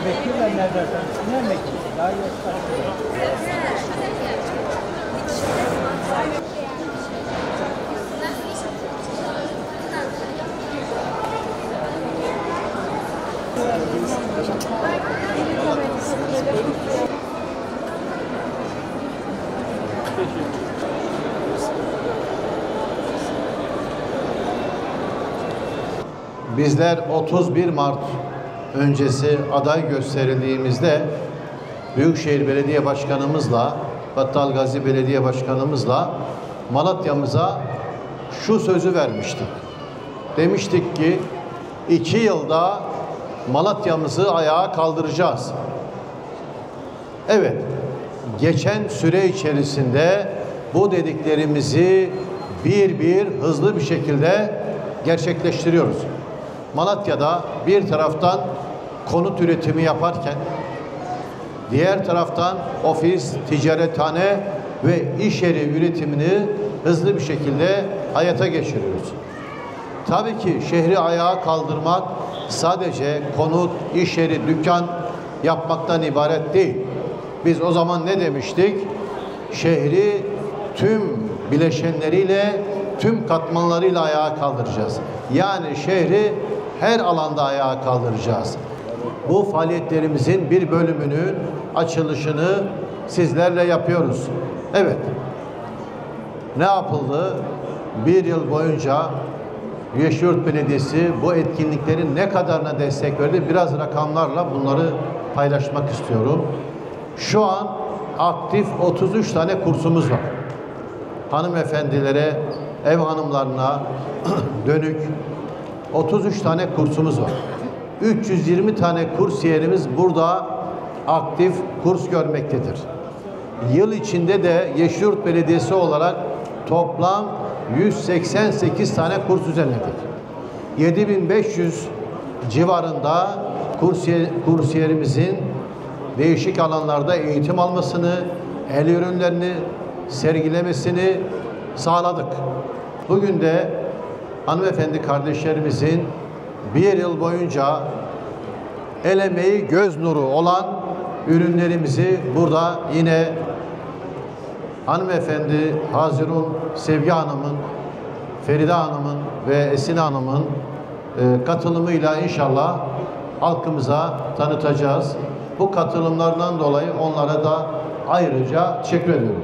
Bekliyorlar nereden? Ne bekliyorlar? Daha yok. Bizler 31 Mart öncesi aday gösterildiğimizde Büyükşehir Belediye Başkanımızla, Battal Gazi Belediye Başkanımızla Malatya'mıza şu sözü vermiştik. Demiştik ki 2 yılda Malatya'mızı ayağa kaldıracağız. Evet, geçen süre içerisinde bu dediklerimizi bir hızlı bir şekilde gerçekleştiriyoruz. Malatya'da bir taraftan konut üretimi yaparken diğer taraftan ofis, ticarethane ve iş yeri üretimini hızlı bir şekilde hayata geçiriyoruz. Tabii ki şehri ayağa kaldırmak sadece konut, iş yeri, dükkan yapmaktan ibaret değil. Biz o zaman ne demiştik? Şehri tüm bileşenleriyle, tüm katmanlarıyla ayağa kaldıracağız. Yani şehri her alanda ayağa kaldıracağız. Bu faaliyetlerimizin bir bölümünün açılışını sizlerle yapıyoruz. Evet. Ne yapıldı? Bir yıl boyunca Yeşilyurt Belediyesi bu etkinliklerin ne kadarına destek verdi? Biraz rakamlarla bunları paylaşmak istiyorum. Şu an aktif 33 tane kursumuz var. Hanımefendilere, ev hanımlarına dönük 33 tane kursumuz var. 320 tane kursiyerimiz burada aktif kurs görmektedir. Yıl içinde de Yeşilyurt Belediyesi olarak toplam 188 tane kurs düzenledik. 7500 civarında kursiyerimizin değişik alanlarda eğitim almasını, el ürünlerini sergilemesini sağladık. Bugün de hanımefendi kardeşlerimizin bir yıl boyunca el emeği göz nuru olan ürünlerimizi burada yine hanımefendi Hazirun Sevgi Hanım'ın, Feride Hanım'ın ve Esin Hanım'ın katılımıyla inşallah halkımıza tanıtacağız. Bu katılımlardan dolayı onlara da ayrıca teşekkür ediyorum.